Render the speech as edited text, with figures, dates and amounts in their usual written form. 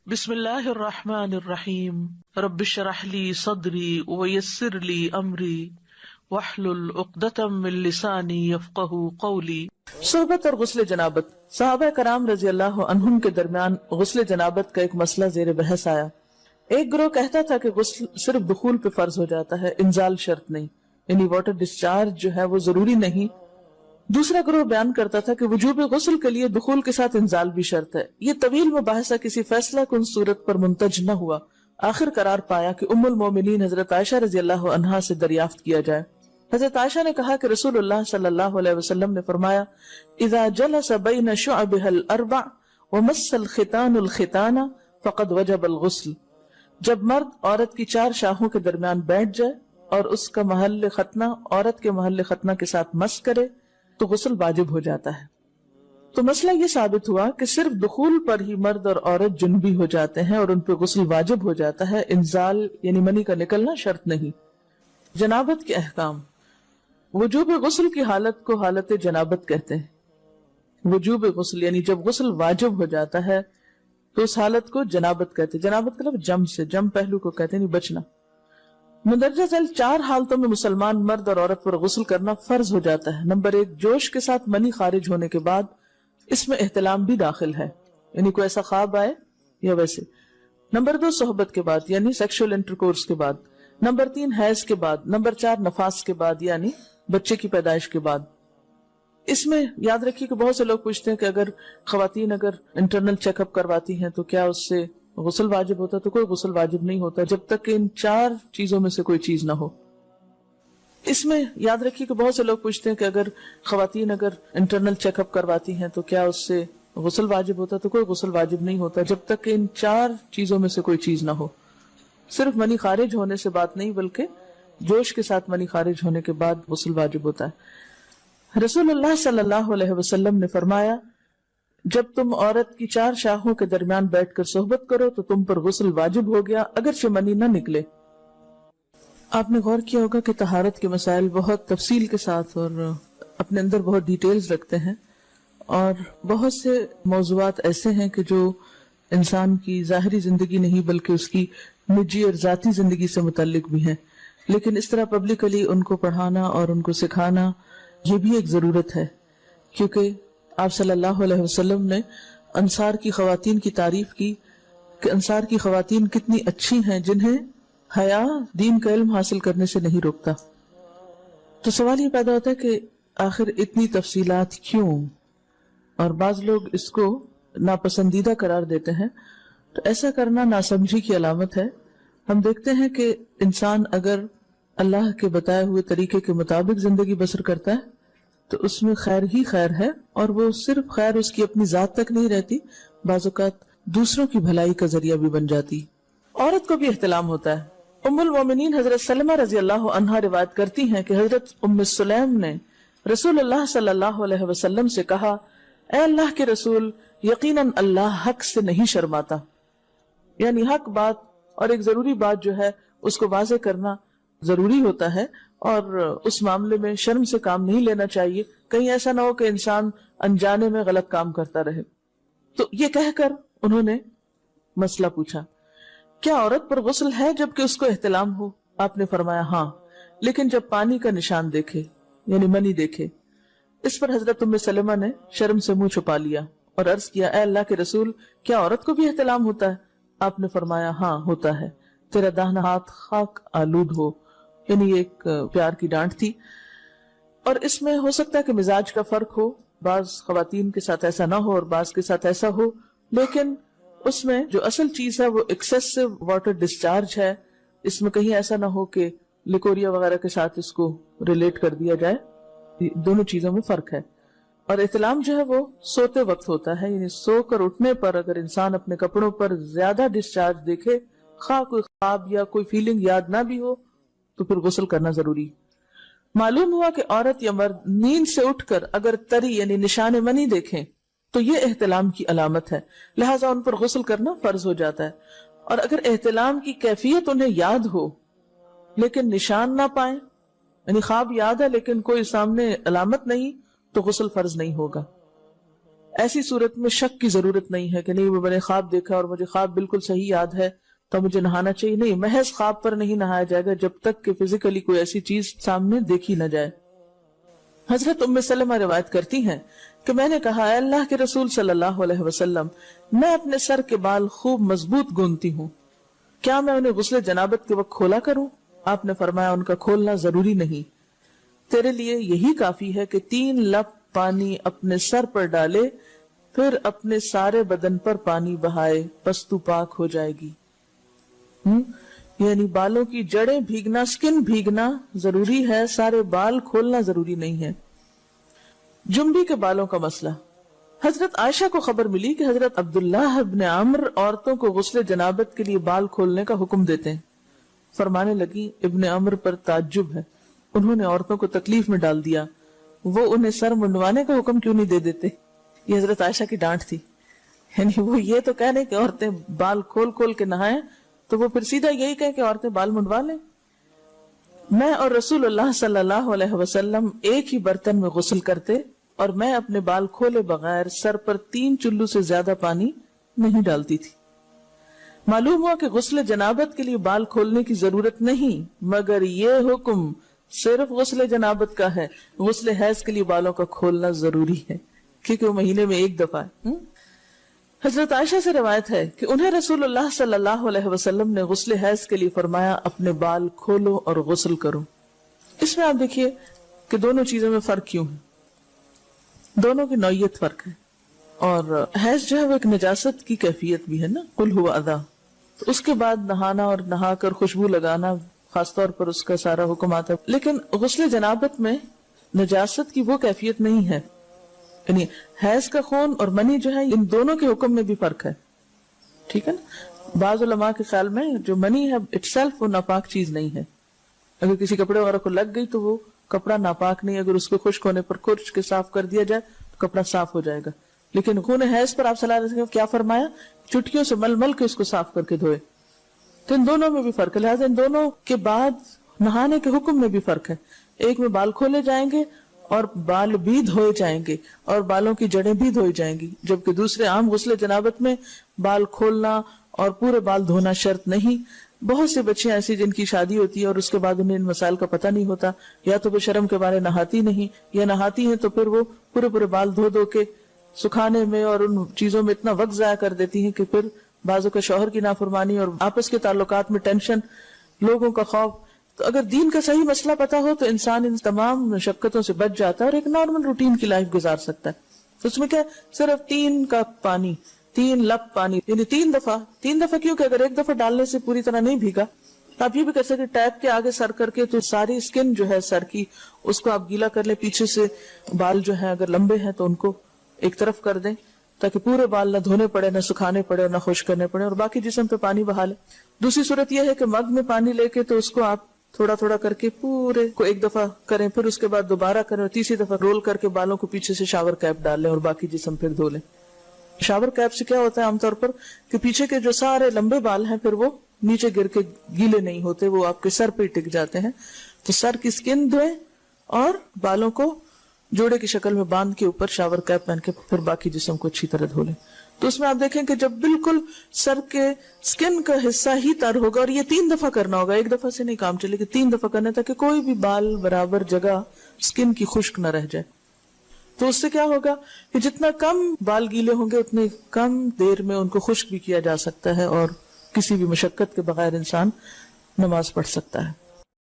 بسم اللہ الرحمن الرحیم رب اشرح لی صدری ویسر لی امری واحلل عقدۃ من لسانی یفقہوا قولی۔ صحبت اور غسل جنابت۔ صحابہ کرام رضی اللہ عنہم کے درمیان غسل جنابت کا ایک مسئلہ زیر بحث آیا۔ ایک گروہ کہتا تھا کہ غسل صرف دخول پہ فرض ہو جاتا ہے، انزال شرط نہیں، یعنی واٹر ڈسچارج جو ہے وہ ضروری نہیں۔ دوسرا گروہ بیان کرتا تھا کہ وجوب غسل کے لیے دخول کے ساتھ انزال بھی شرط ہے۔ یہ طویل مباحثہ کسی فیصلہ کن صورت پر منتج نہ ہوا۔ آخر قرار پایا کہ ام المومنین حضرت عائشہ رضی اللہ عنہا سے دریافت کیا جائے۔ حضرت عائشہ نے کہا کہ رسول اللہ صلی اللہ علیہ وسلم نے فرمایا، اذا جلس بین شعبها الاربع ومس الختان الختان فقد وجب الغسل۔ جب مرد عورت کی چار شاخوں کے درمیان بیٹھ جائے اور اس کا محل ختنہ عورت کے محل ختنہ کے ساتھ مس کرے تو غسل واجب ہو جاتا ہے۔ تو مسئلہ یہ ثابت ہوا کہ صرف دخول پر ہی مرد اور عورت جنبی ہو جاتے ہیں اور ان پہ غسل واجب ہو جاتا ہے، انزال یعنی منی کا نکلنا شرط نہیں۔ جنابت کے احکام۔ وجوب غسل کی حالت کو حالت جنابت کہتے ہیں۔ وجوب غسل یعنی جب غسل واجب ہو جاتا ہے تو اس حالت کو جنابت کہتے ہیں۔ جنابت کا لفظ جم سے، جم پہلو کو کہتے ہیں، نہیں بچنا۔ مندرجہ ذیل چار حالتوں میں مسلمان مرد اور عورت پر غسل کرنا فرض ہو جاتا ہے۔ نمبر 1، جوش کے ساتھ منی خارج ہونے کے بعد، اس میں احتلام بھی داخل ہے، یعنی کوئی ایسا خواب آئے یا ویسے۔ نمبر 2، صحبت کے بعد یعنی سیکشول انٹرکورس کے بعد۔ نمبر 3، حیض کے بعد۔ نمبر 4، نفاس کے بعد یعنی بچے کی پیدائش کے بعد۔ اس میں یاد رکھیے کہ بہت سے لوگ پوچھتے ہیں کہ اگر خواتین انٹرنل چیک اپ کرواتی ہیں تو کیا اس سے غسل واجب ہوتا؟ تو کوئی غسل واجب نہیں ہوتا جب تک کہ ان چار چیزوں میں سے کوئی چیز نہ ہو۔ اس میں یاد رکھیے کہ بہت سے لوگ پوچھتے ہیں کہ اگر خواتین انٹرنل چیک اپ کرواتی ہیں تو کیا اس سے غسل واجب ہوتا؟ تو کوئی غسل واجب نہیں ہوتا جب تک کہ ان چار چیزوں میں سے کوئی چیز نہ ہو۔ صرف منی خارج ہونے سے بات نہیں، بلکہ جوش کے ساتھ منی خارج ہونے کے بعد غسل واجب ہوتا ہے۔ رسول اللہ صلی اللہ علیہ وسلم نے فرمایا، جب تم عورت کی چار شاخوں کے درمیان بیٹھ کر صحبت کرو تو تم پر غسل واجب ہو گیا اگرچہ منی نہ نکلے۔ آپ نے غور کیا ہوگا کہ طہارت کے مسائل بہت تفصیل کے ساتھ اور اپنے اندر بہت ڈیٹیلز رکھتے ہیں، اور بہت سے موضوعات ایسے ہیں کہ جو انسان کی ظاہری زندگی نہیں بلکہ اس کی نجی اور ذاتی زندگی سے متعلق بھی ہیں، لیکن اس طرح پبلکلی ان کو پڑھانا اور ان کو سکھانا یہ بھی ایک ضرورت ہے، کیونکہ آپ صلی اللہ علیہ وسلم نے انصار کی خواتین کی تعریف کی کہ انصار کی خواتین کتنی اچھی ہیں جنہیں حیا دین کا علم حاصل کرنے سے نہیں روکتا۔ تو سوال یہ پیدا ہوتا ہے کہ آخر اتنی تفصیلات کیوں؟ اور بعض لوگ اس کو ناپسندیدہ قرار دیتے ہیں، تو ایسا کرنا ناسمجھی کی علامت ہے۔ ہم دیکھتے ہیں کہ انسان اگر اللہ کے بتائے ہوئے طریقے کے مطابق زندگی بسر کرتا ہے تو اس میں خیر ہی خیر ہے، اور وہ صرف خیر اس کی اپنی ذات تک نہیں رہتی، بعض اوقات دوسروں کی بھلائی کا ذریعہ بھی بن جاتی۔ عورت کو بھی احتلام ہوتا ہے۔ ام المومنین حضرت سلمہ رضی اللہ عنہا روایت کرتی ہیں کہ حضرت ام سلیم نے رسول اللہ صلی اللہ علیہ وسلم سے کہا، اے اللہ کے رسول، یقیناً اللہ حق سے نہیں شرماتا، یعنی حق بات اور ایک ضروری بات جو ہے اس کو واضح کرنا ضروری ہوتا ہے، اور اس معاملے میں شرم سے کام نہیں لینا چاہیے، کہیں ایسا نہ ہو کہ انسان انجانے میں غلط کام کرتا رہے۔ تو یہ کہہ کر انہوں نے مسئلہ پوچھا، کیا عورت پر غسل ہے جبکہ اس کو احتلام ہو؟ آپ نے فرمایا ہاں، لیکن جب پانی کا نشان دیکھے یعنی منی دیکھے۔ اس پر حضرت ام سلمہ نے شرم سے منہ چھپا لیا اور عرض کیا، اے اللہ کے رسول، کیا عورت کو بھی احتلام ہوتا ہے؟ آپ نے فرمایا ہاں ہوتا ہے، تیرا داہنا ہاتھ خاک آلود ہو، یعنی ایک پیار کی ڈانٹ تھی۔ اور اس میں ہو سکتا ہے کہ مزاج کا فرق ہو، بعض خواتین کے ساتھ ایسا نہ ہو اور بعض کے ساتھ ایسا ہو، لیکن اس میں جو اصل چیز ہے وہ ایکسیسو واٹر ڈسچارج ہے۔ اس میں کہیں ایسا نہ ہو کہ لیکوریا وغیرہ کے ساتھ اس کو ریلیٹ کر دیا جائے، دونوں چیزوں میں فرق ہے۔ اور احتلام جو ہے وہ سوتے وقت ہوتا ہے، یعنی سو کر اٹھنے پر اگر انسان اپنے کپڑوں پر زیادہ ڈسچارج دیکھے، خواہ کوئی خواب یا کوئی فیلنگ یاد نہ بھی ہو، تو پھر غسل کرنا ضروری۔ معلوم ہوا کہ عورت یا مرد نیند سے اٹھ کر اگر تری یعنی نشان منی دیکھیں تو یہ احتلام کی علامت ہے، لہٰذا ان پر غسل کرنا فرض ہو جاتا ہے۔ اور اگر احتلام کی کیفیت انہیں یاد ہو لیکن نشان نہ پائیں، یعنی خواب یاد ہے لیکن کوئی سامنے علامت نہیں، تو غسل فرض نہیں ہوگا۔ ایسی صورت میں شک کی ضرورت نہیں ہے کہ نہیں میں نے خواب دیکھا اور مجھے خواب بالکل صحیح یاد ہے تو مجھے نہانا چاہیے. نہیں، محض خواب پر نہیں نہایا جائے گا جب تک کہ فزیکلی کوئی ایسی چیز سامنے دیکھی نہ جائے. حضرت ام سلمہ روایت کرتی ہیں کہ میں نے کہا، اے اللہ کے رسول صلی اللہ علیہ وسلم، میں اپنے سر کے بال خوب مضبوط گوندتی ہوں، کیا میں انہیں غسل جنابت کے وقت کھولا کروں؟ آپ نے فرمایا، ان کا کھولنا ضروری نہیں، تیرے لیے یہی کافی ہے کہ 3 لپ پانی اپنے سر پر ڈالے، پھر اپنے سارے بدن پر پانی بہائے، پس تو پاک ہو جائے گی. یعنی بالوں کی جڑیں بھیگنا، سکن بھیگنا ضروری ہے، سارے بال کھولنا ضروری نہیں ہے. جنبی کے بالوں کا مسئلہ. حضرت عائشہ کو خبر ملی کہ حضرت عبداللہ ابن عمرو عورتوں کو غسل جنابت کے لیے بال کھولنے کا حکم دیتے ہیں. فرمانے لگی، ابن عمرو پر تعجب ہے، انہوں نے عورتوں کو تکلیف میں ڈال دیا، وہ انہیں سر منڈوانے کا حکم کیوں نہیں دے دیتے؟ یہ حضرت عائشہ کی ڈانٹ تھی. یعنی وہ یہ تو کہنے کہ عورتیں بال کھول کھول کے نہائیں، تو وہ پھر سیدھا یہی کہے کہ عورتیں بال منڈوا لیں. میں اور رسول اللہ صلی اللہ علیہ وسلم ایک ہی برتن میں غسل کرتے اور میں اپنے بال کھولے بغیر سر پر 3 چلو سے زیادہ پانی نہیں ڈالتی تھی. معلوم ہوا کہ غسل جنابت کے لیے بال کھولنے کی ضرورت نہیں، مگر یہ حکم صرف غسل جنابت کا ہے. غسل حیض کے لیے بالوں کا کھولنا ضروری ہے کیونکہ وہ مہینے میں ایک دفعہ ہے. حضرت عائشہ سے روایت ہے کہ انہیں رسول اللہ صلی اللہ علیہ وسلم نے غسل حیض کے لیے فرمایا، اپنے بال کھولو اور غسل کرو. اس میں آپ دیکھیے کہ دونوں چیزوں میں فرق کیوں ہے، دونوں کی نوعیت فرق ہے. اور حیض جو ہے وہ ایک نجاست کی کیفیت بھی ہے نا، قل هو اذی، تو اس کے بعد نہانا اور نہا کر خوشبو لگانا خاص طور پر اس کا سارا حکم آتا ہے. لیکن غسل جنابت میں نجاست کی وہ کیفیت نہیں ہے. یعنی حیض کا خون اور منی جو ہے ان دونوں کے حکم میں بھی فرق ہے. ٹھیک ہے نا. بعض علماء کے خیال میں جو منی ہے اٹ سیلف وہ ناپاک چیز نہیں ہے. اگر کسی کپڑے وغیرہ کو لگ گئی تو وہ کپڑا ناپاک نہیں، اگر اس کو خشک ہونے پر کھرچ کے صاف کر دیا جائے تو کپڑا صاف ہو جائے گا. لیکن خون حیض پر آپ صلی اللہ علیہ وسلم کیا فرمایا؟ چٹکیوں سے مل مل کے اس کو صاف کر کے دھوئے. تو ان دونوں میں بھی فرق ہے. لہٰذا ان دونوں کے بعد نہانے کے حکم میں بھی فرق ہے. ایک میں بال کھولے جائیں گے اور بال بھی دھوئے جائیں گے اور بالوں کی جڑیں بھی دھوئی جائیں گی، جبکہ دوسرے عام غسل جنابت میں بال کھولنا اور پورے بال دھونا شرط نہیں. بہت سے بچے ایسی جن کی شادی ہوتی ہے اور اس کے بعد انہیں ان مسائل کا پتہ نہیں ہوتا، یا تو وہ شرم کے بارے نہاتی نہیں، یا نہاتی ہیں تو پھر وہ پورے بال دھو دھو کے سکھانے میں اور ان چیزوں میں اتنا وقت ضائع کر دیتی ہیں کہ پھر بعضوں کا شوہر کی نافرمانی اور آپس کے تعلقات میں ٹینشن، لوگوں کا خوف. تو اگر دین کا صحیح مسئلہ پتا ہو تو انسان ان تمام مشقتوں سے بچ جاتا ہے اور ایک نارمل روٹین کی لائف گزار سکتا ہے. تو اس میں کیا صرف 3 کپ پانی، 3 لپ پانی، یعنی 3 دفعہ کیوں کہ اگر ایک دفعہ ڈالنے سے پوری طرح نہیں بھیگا تو آپ یہ بھی کر سکتے ٹیپ کے آگے سر کر کے تو ساری اسکن جو ہے سر کی اس کو آپ گیلا کر لیں. پیچھے سے بال جو ہیں اگر لمبے ہیں تو ان کو ایک طرف کر دیں تاکہ پورے بال نہ دھونے پڑے، نہ سکھانے پڑے اور نہ خشک کرنے پڑے، اور باقی جسم پہ پانی بہا لیں. دوسری صورت یہ ہے کہ مگ میں پانی لے کے تو اس کو آپ تھوڑا تھوڑا کر کے پورے کو ایک دفعہ کریں، پھر اس کے بعد دوبارہ کریں اور تیسری دفعہ رول کر کے بالوں کو پیچھے سے شاور کیپ ڈال لیں اور باقی جسم پھر دھو لیں. شاور کیپ سے کیا ہوتا ہے عام طور پر کہ پیچھے کے جو سارے لمبے بال ہیں پھر وہ نیچے گر کے گیلے نہیں ہوتے، وہ آپ کے سر پہ ٹک جاتے ہیں. تو سر کی اسکن دھوئیں اور بالوں کو جوڑے کی شکل میں باندھ کے اوپر شاور کیپ پہن کے پھر باقی جسم کو اچھی طرح دھو لیں. تو اس میں آپ دیکھیں کہ جب بالکل سر کے سکن کا حصہ ہی تر ہوگا، اور یہ 3 دفعہ کرنا ہوگا، ایک دفعہ سے نہیں کام چلے کہ 3 دفعہ کرنا، تاکہ کوئی بھی بال برابر جگہ سکن کی خشک نہ رہ جائے. تو اس سے کیا ہوگا کہ جتنا کم بال گیلے ہوں گے اتنے کم دیر میں ان کو خشک بھی کیا جا سکتا ہے اور کسی بھی مشقت کے بغیر انسان نماز پڑھ سکتا ہے.